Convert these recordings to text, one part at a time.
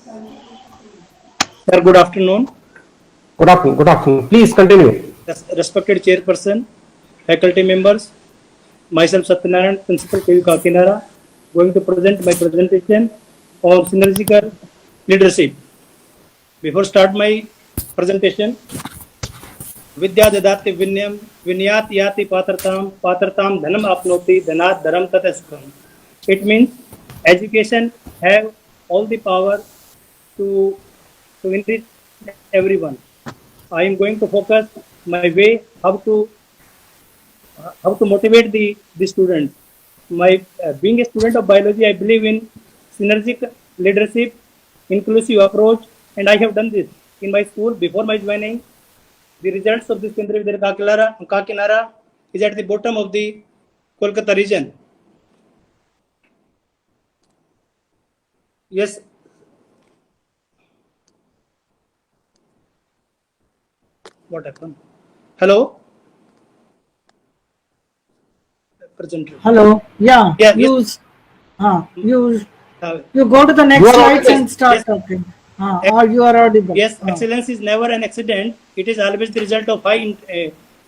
Sir, good afternoon. Good afternoon. Good afternoon. Please continue. Respected chairperson, faculty members, myself Satyanarayan, Principal KU Kakinara, going to present my presentation on synergical leadership. Before start my presentation, Vidya Dadati Vinyam Vinyat Yati Patratam Dhanam Apnoti Dhanat Dharam Tatasukam. It means education have all the power to enrich everyone. I am going to focus my way how to motivate the students. My being a student of biology, I believe in synergic leadership, inclusive approach, and I have done this in my school before my joining. The results of this Kendriya Vidyalaya Kakinara is at the bottom of the Kolkata region. Yes. What happened? Hello? Presenter. Hello. Yeah. Yeah, Use. yes. You go to the next You are slides audible. and start Yes. talking. Or you are audible. Yes, excellence is never an accident. It is always the result of high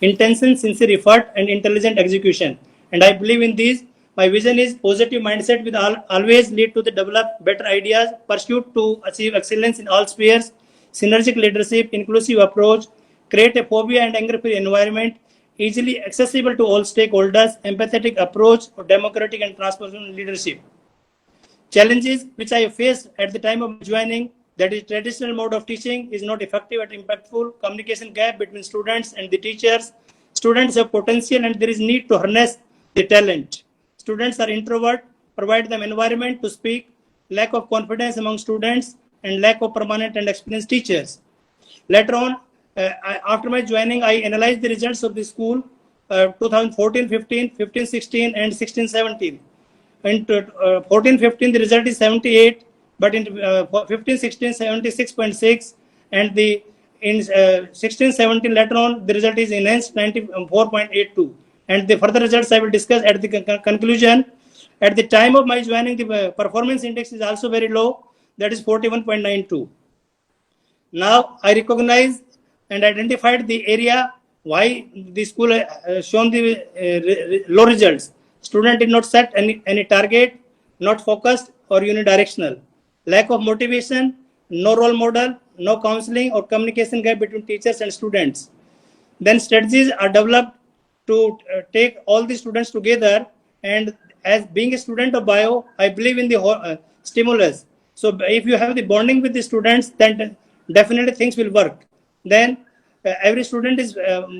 intention, sincere effort, and intelligent execution. And I believe in these. My vision is positive mindset will always lead to the develop better ideas, pursuit to achieve excellence in all spheres, synergic leadership, inclusive approach, create a phobia and anger-free environment, easily accessible to all stakeholders, empathetic approach, for democratic and transformational leadership. Challenges which I faced at the time of joining, that is traditional mode of teaching is not effective and impactful, communication gap between students and the teachers, students have potential and there is need to harness the talent. Students are introvert, provide them environment to speak, lack of confidence among students and lack of permanent and experienced teachers. Later on, after my joining, I analyzed the results of the school 2014-15, 15-16 and 16-17. In 14-15, the result is 78, but in 15-16, 76.6, and the in 16-17 later on, the result is enhanced 94.82. And the further results I will discuss at the conclusion. At the time of my joining, the performance index is also very low, that is 41.92. Now I recognize and identified the area why the school shown the low results. Student did not set any target, not focused or unidirectional. Lack of motivation, no role model, no counseling or communication gap between teachers and students. Then strategies are developed to take all the students together. And as being a student of bio, I believe in the stimulus. So if you have the bonding with the students, then definitely things will work. Then every student is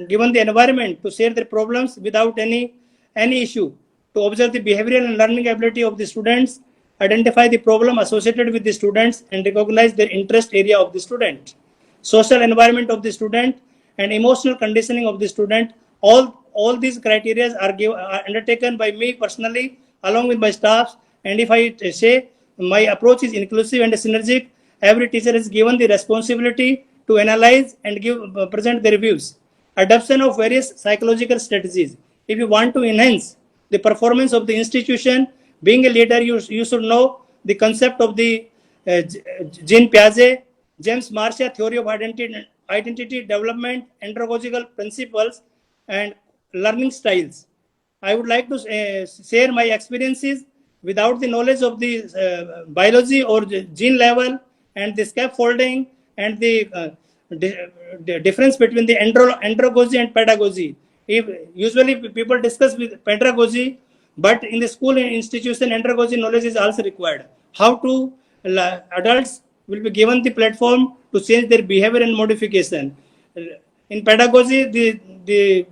given the environment to share their problems without any issue, to observe the behavioral and learning ability of the students, identify the problem associated with the students and recognize their interest area of the student, social environment of the student and emotional conditioning of the student. All these criteria are undertaken by me personally along with my staffs. And if I say my approach is inclusive and synergic, every teacher is given the responsibility to analyze and present their views. Adoption of various psychological strategies. If you want to enhance the performance of the institution, being a leader, you should know the concept of the Jean Piaget, James Marcia theory of identity development, andragogical principles, and learning styles. I would like to share my experiences without the knowledge of the biology or gene level and the scaffolding and the difference between the andragogy and pedagogy. If usually people discuss with pedagogy, but in the school and institution, andragogy knowledge is also required. How to adults will be given the platform to change their behavior and modification. In pedagogy, the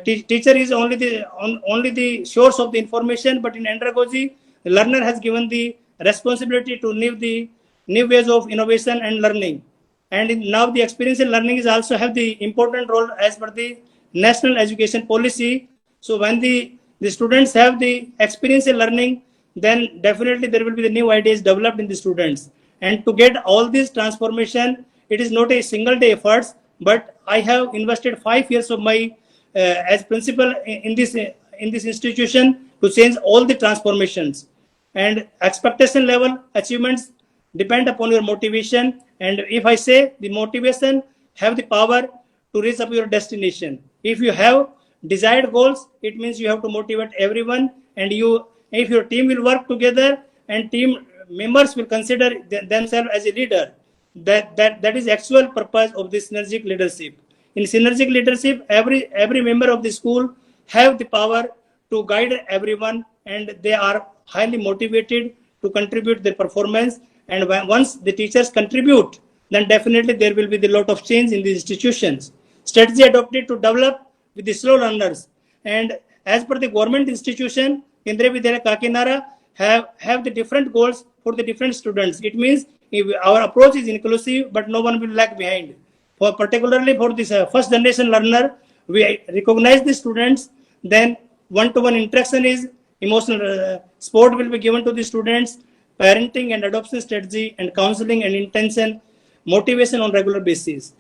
teacher is only the source of the information, but in andragogy, the learner has given the responsibility to live the new ways of innovation and learning. And now the experiential learning is also have the important role as per the national education policy. So when the students have the experiential learning, then definitely there will be the new ideas developed in the students. And to get all this transformation, it is not a single day efforts, but I have invested 5 years of my as principal in this institution to change all the transformations. And expectation level achievements depend upon your motivation. And if I say the motivation have the power to reach up your destination. If you have desired goals, it means you have to motivate everyone, and if your team will work together and team members will consider themselves as a leader, that is actual purpose of this synergic leadership. In synergic leadership, every member of the school have the power to guide everyone, and they are highly motivated to contribute their performance. And once the teachers contribute, then definitely there will be the lot of change in the institutions. Strategy adopted to develop with the slow learners. And as per the government institution, Kendriya Vidyalaya Kakinada have the different goals for the different students. It means our approach is inclusive, but no one will lag behind. Particularly for this first generation learner, we recognize the students, then one-to-one interaction is emotional support will be given to the students, parenting and adoption strategy, and counseling and intention, motivation on regular basis.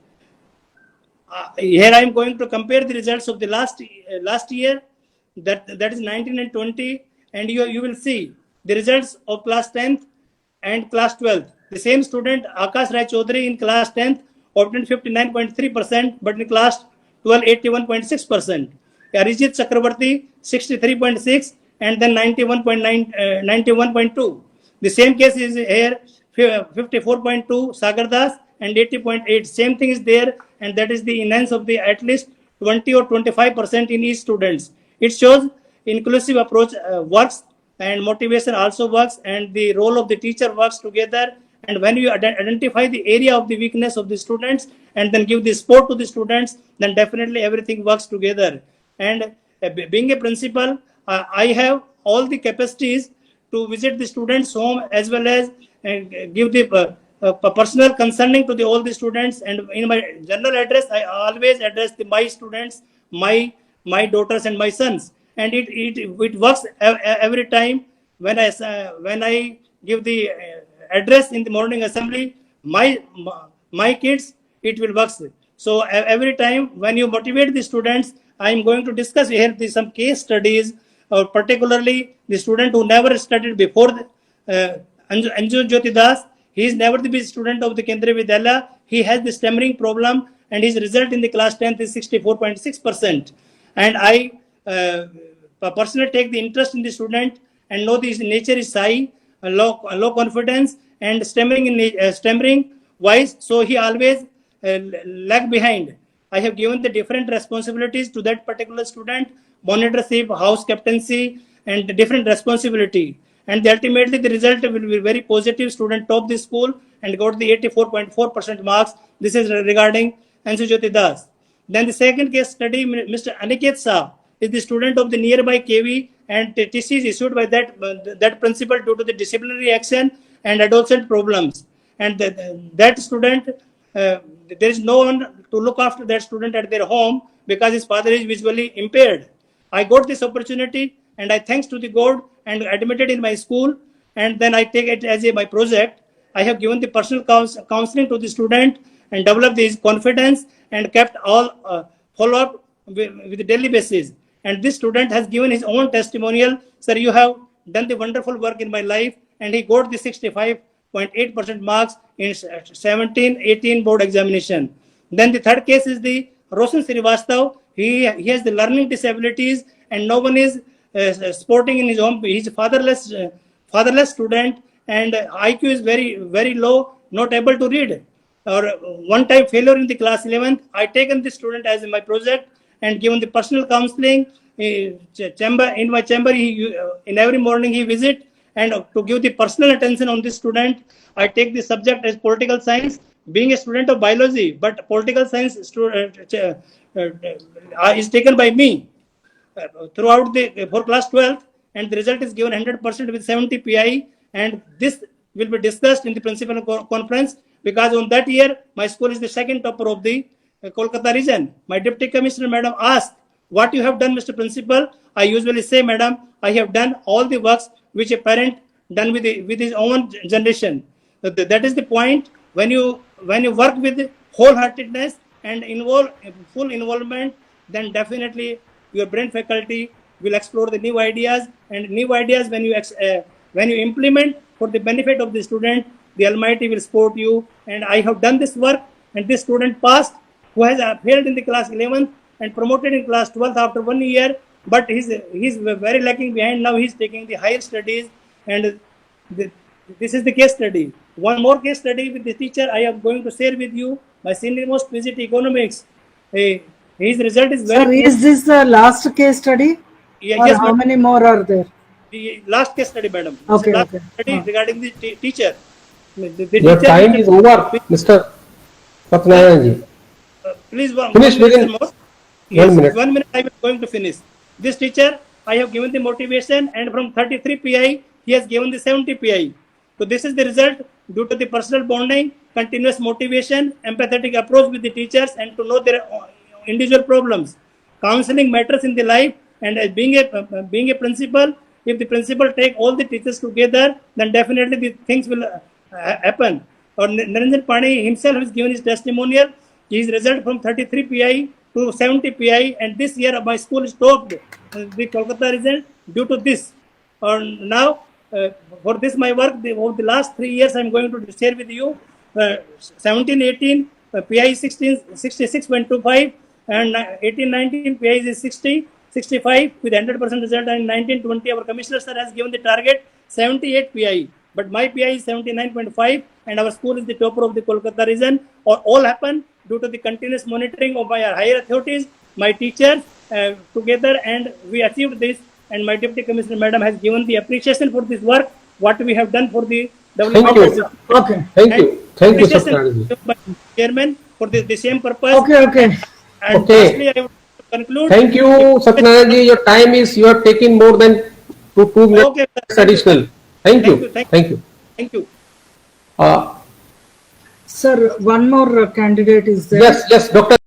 Here I am going to compare the results of the last year, that is 19 and 20, and you will see the results of class 10th and class 12th. The same student, Akash Rai Chaudhary, in class 10th obtained 59.3%, but in class 12, 81.6%. Arijit Chakrabarti, 63.6, and then 91.2. The same case is here, 54.2 Sagar Das and 80.8. Same thing is there, and that is the enhance of the at least 20 or 25% in each students. It shows inclusive approach works, and motivation also works, and the role of the teacher works together. And when you identify the area of the weakness of the students and then give the support to the students, then definitely everything works together. And being a principal, I have all the capacities to visit the students' home, as well as give the personal concerning to all the students. And in my general address, I always address my students, my daughters and my sons. And it works every time when I give the address in the morning assembly, my kids, it will work. So every time when you motivate the students, I am going to discuss here some case studies, particularly the student who never studied before, Anju Jyoti Das. He is never the student of the Kendriya Vidyalaya. He has the stammering problem, and his result in the class 10th is 64.6%. And I personally take the interest in the student and know his nature is shy, low confidence, and stammering wise. So he always lag behind. I have given the different responsibilities to that particular student: monitorship, house captaincy, and different responsibility. And ultimately the result will be very positive. Student top the school and got the 84.4% marks. This is regarding Anju Jyoti Das. Then the second case study, Mr. Aniket Shah is the student of the nearby KV, and TC is issued by that principal due to the disciplinary action and adolescent problems. And that student, there is no one to look after that student at their home because his father is visually impaired. I got this opportunity, and I thanks to the God, and admitted in my school, and then I take it as my project. I have given the personal counseling to the student and developed his confidence and kept all follow up with the daily basis. And this student has given his own testimonial: "Sir, you have done the wonderful work in my life," and he got the 65.8% marks in 17-18 board examination. Then the third case is the Roshan Srivastav. He has the learning disabilities, and no one is supporting in his home. He's a fatherless student, and IQ is very, very low, not able to read, or one time failure in the class 11th. I taken this student as my project and given the personal counseling. In my chamber, in every morning he visit, and to give the personal attention on this student, I take the subject as political science, being a student of biology, but political science is taken by me throughout for class 12th, and the result is given 100% with 70 PI, and this will be discussed in the principal conference, because on that year my school is the second topper of the Kolkata region. My deputy commissioner madam asked, "What you have done, Mr. Principal?" I usually say, "Madam, I have done all the works which a parent done with his own generation." That is the point. When you work with wholeheartedness and full involvement, then definitely your brain faculty will explore the new ideas, and new ideas when you implement for the benefit of the student, the Almighty will support you. And I have done this work, and this student passed, who has failed in the class 11th and promoted in class 12th after 1 year. But he's very lacking behind. Now he's taking the higher studies, and this is the case study. One more case study with the teacher I am going to share with you. My senior most visit economics. His result is Sir, very is this the last case study? Yeah, Or yes, how madam. many more are there? The last case study, madam. Okay, Last okay. study regarding the teacher. The Your teacher time is over, Mr. Satyanarayana ji. Please, one Finish minute within more. 1 minute. 1 minute. I am going to finish. This teacher, I have given the motivation, and from 33 PI, he has given the 70 PI. So this is the result due to the personal bonding, continuous motivation, empathetic approach with the teachers, and to know their individual problems. Counseling matters in the life, and as being a principal, if the principal take all the teachers together, then definitely the things will happen. Or Narenjan Pani himself has given his testimonial. His result from 33 PI to 70 PI, and this year my school stopped the Kolkata result due to this. Now, for this my work, over the last 3 years, I am going to share with you 17, 18, PI 16, 66.25, and 18, 19, PI is 60, 65 with 100% result, and 19, 20, our commissioner sir has given the target 78 PI. But my PI is 79.5, and our school is the topper of the Kolkata region. All happened due to the continuous monitoring of my higher authorities, my teachers together, and we achieved this. And my deputy commissioner madam has given the appreciation for this work, what we have done for the development Thank of you. the Okay. Thank you. Thank you, appreciation Satyanarayana ji. by chairman for the same purpose. Okay, okay. And Okay. lastly, I would conclude. Thank you, Satyanarayana ji. Your time is, you have taken more than 2 minutes Okay, sir. additional. Thank you. Thank you. Thank you. Thank you. Uh, Sir, one more candidate is there. yes, Dr.